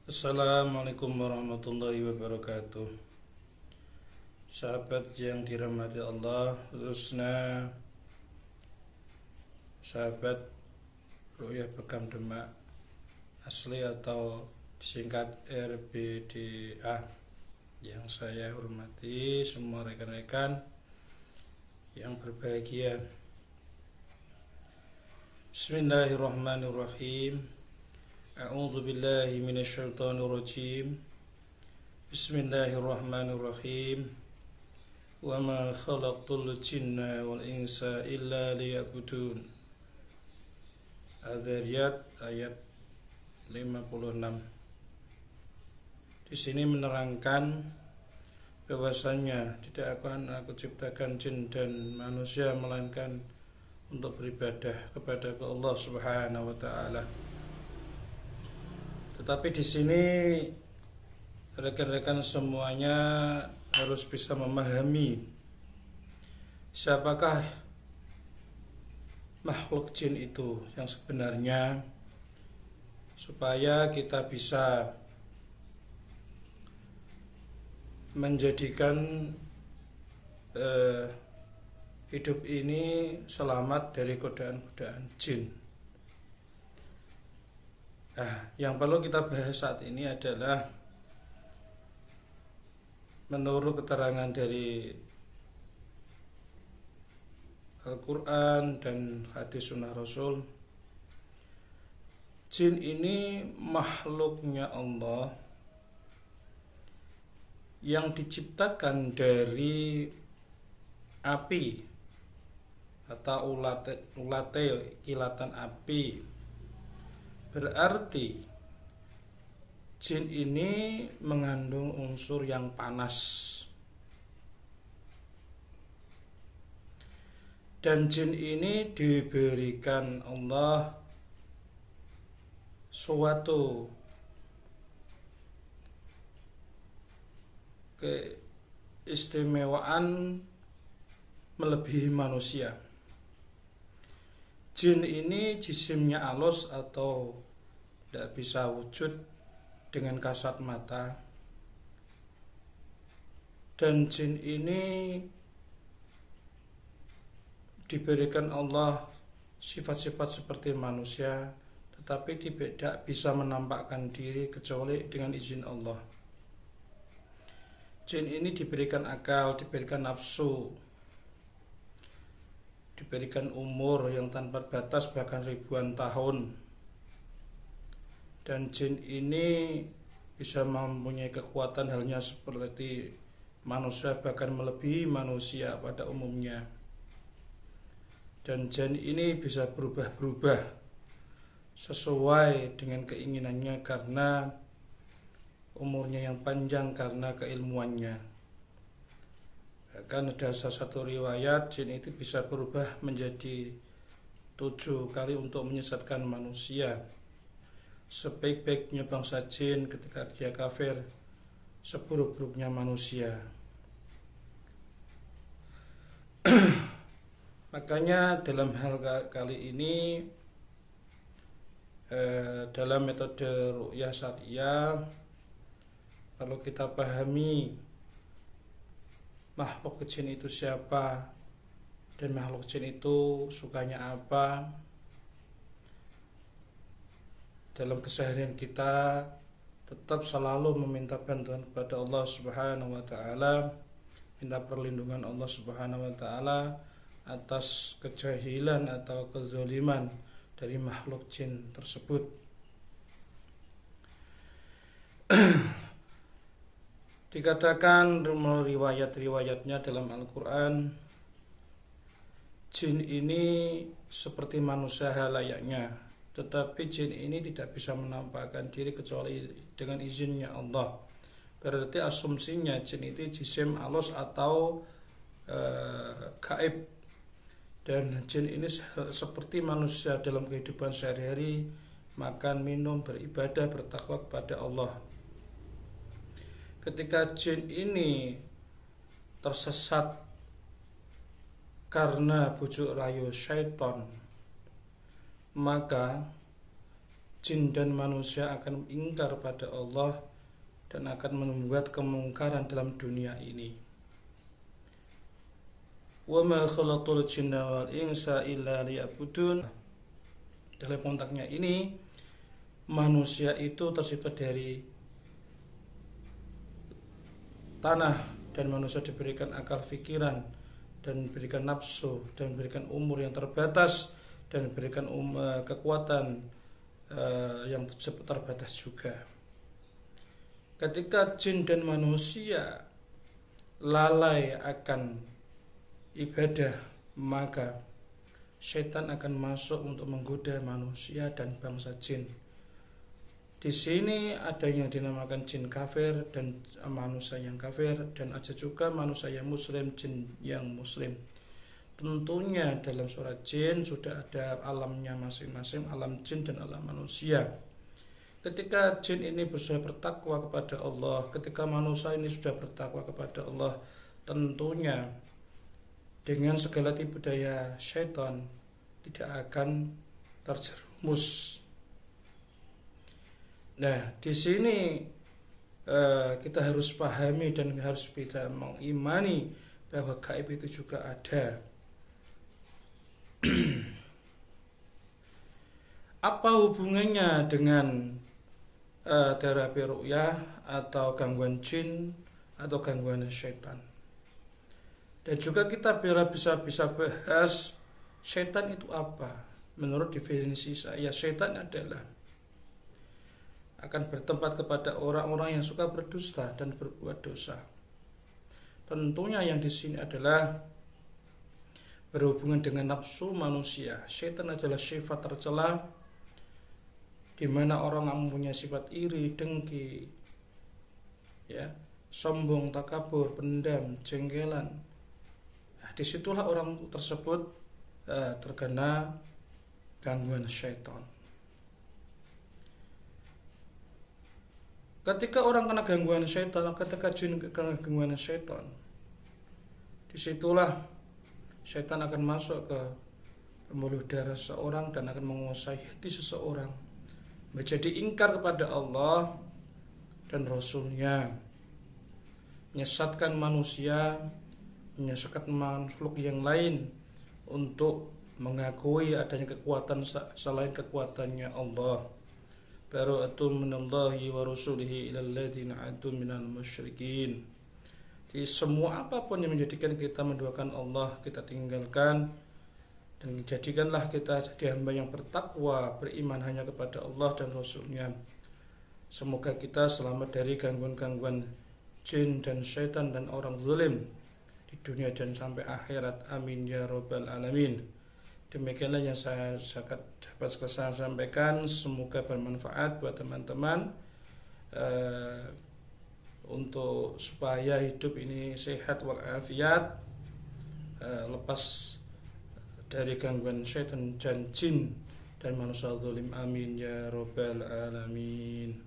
Assalamualaikum warahmatullahi wabarakatuh. Sahabat yang dirahmati Allah, khususnya sahabat Ru'yah Bekam Demak Asli atau disingkat RBDA, yang saya hormati semua rekan-rekan yang berbahagia. Bismillahirrahmanirrahim. A'udzu billahi minasyaitonir rajim. Bismillahirrahmanirrahim. Wa ma khalaqtul jinna wal insa illa liya'budun. Adz-Dzariyat ayat 56. Di sini menerangkan bahwasanya tidak akan aku ciptakan jin dan manusia melainkan untuk beribadah kepada Allah Subhanahu wa taala. Tetapi di sini rekan-rekan semuanya harus bisa memahami siapakah makhluk jin itu yang sebenarnya, supaya kita bisa menjadikan hidup ini selamat dari godaan-godaan jin. Nah, yang perlu kita bahas saat ini adalah menurut keterangan dari Al-Quran dan hadis sunnah Rasul, jin ini makhluknya Allah yang diciptakan dari api atau ulate kilatan api. Berarti jin ini mengandung unsur yang panas, dan jin ini diberikan Allah suatu keistimewaan melebihi manusia. Jin ini jisimnya alus atau tidak bisa wujud dengan kasat mata, dan jin ini diberikan Allah sifat-sifat seperti manusia, tetapi tidak bisa menampakkan diri kecuali dengan izin Allah. Jin ini diberikan akal, diberikan nafsu, diberikan umur yang tanpa batas bahkan ribuan tahun, dan jin ini bisa mempunyai kekuatan halnya seperti manusia, bahkan melebihi manusia pada umumnya. Dan jin ini bisa berubah-berubah sesuai dengan keinginannya karena umurnya yang panjang, karena keilmuannya. Bahkan ada salah satu riwayat jin itu bisa berubah menjadi 7 kali untuk menyesatkan manusia. Sebaik-baiknya bangsa jin ketika dia kafir, seburuk-buruknya manusia. Makanya dalam hal kali ini, dalam metode ru'yah syariah, kalau kita pahami makhluk jin itu siapa, dan makhluk jin itu sukanya apa, dalam keseharian kita tetap selalu meminta bantuan kepada Allah Subhanahu wa taala, minta perlindungan Allah Subhanahu wa taala atas kejahilan atau kezaliman dari makhluk jin tersebut. Dikatakan melalui riwayat-riwayatnya dalam Al-Quran, jin ini seperti manusia layaknya, tetapi jin ini tidak bisa menampakkan diri kecuali dengan izinnya Allah. Berarti asumsinya jin itu jisim alus atau gaib, dan jin ini seperti manusia dalam kehidupan sehari-hari, makan, minum, beribadah, bertakwa kepada Allah. Ketika jin ini tersesat karena bujuk rayu syaitan, maka jin dan manusia akan ingkar pada Allah dan akan membuat kemungkaran dalam dunia ini. Wa ma khalaqtul jinna wal insa illa liya'budun. Dalam kontaknya ini, manusia itu tercipta dari tanah dan manusia diberikan akal pikiran dan diberikan nafsu dan diberikan umur yang terbatas dan diberikan kekuatan yang terbatas juga. Ketika jin dan manusia lalai akan ibadah, maka setan akan masuk untuk menggoda manusia dan bangsa jin. Di sini ada yang dinamakan jin kafir dan manusia yang kafir, dan ada juga manusia yang muslim, jin yang muslim. Tentunya dalam surat jin sudah ada alamnya masing-masing, alam jin dan alam manusia. Ketika jin ini sudah bertakwa kepada Allah, ketika manusia ini sudah bertakwa kepada Allah, tentunya dengan segala tipu daya syaitan tidak akan terjerumus. Nah, di sini kita harus pahami dan harus bisa mengimani bahwa gaib itu juga ada. Apa hubungannya dengan terapi ruqyah atau gangguan jin atau gangguan syaitan? Dan juga kita bisa bahas syaitan itu apa. Menurut definisi saya, syaitan adalah akan bertempat kepada orang-orang yang suka berdusta dan berbuat dosa. Tentunya yang di sini adalah berhubungan dengan nafsu manusia. Syaitan adalah sifat tercela di mana orang mempunyai sifat iri, dengki, ya, sombong, takabur, pendam, jengkelan. Nah, disitulah orang tersebut terkena gangguan syaitan. Ketika orang kena gangguan syaitan, ketika jin kena gangguan syaitan, disitulah syaitan akan masuk ke pembuluh darah seseorang dan akan menguasai hati seseorang, menjadi ingkar kepada Allah dan Rasulnya, menyesatkan manusia, menyesatkan makhluk yang lain untuk mengakui adanya kekuatan selain kekuatannya Allah. Bara'atun minallahi wa rasulihi ilal ladzina adu minal musyrikin. Jadi semua apapun yang menjadikan kita menduakan Allah, kita tinggalkan, dan jadikanlah kita jadi hamba yang bertakwa, beriman hanya kepada Allah dan Rasulnya. Semoga kita selamat dari gangguan-gangguan jin dan syaitan dan orang zalim di dunia dan sampai akhirat. Amin ya rabbal alamin. Demikianlah yang saya dapat saya sampaikan. Semoga bermanfaat buat teman-teman, untuk supaya hidup ini sehat walafiat, lepas dari gangguan syaitan dan jin dan manusia zalim. Amin ya rabbal alamin.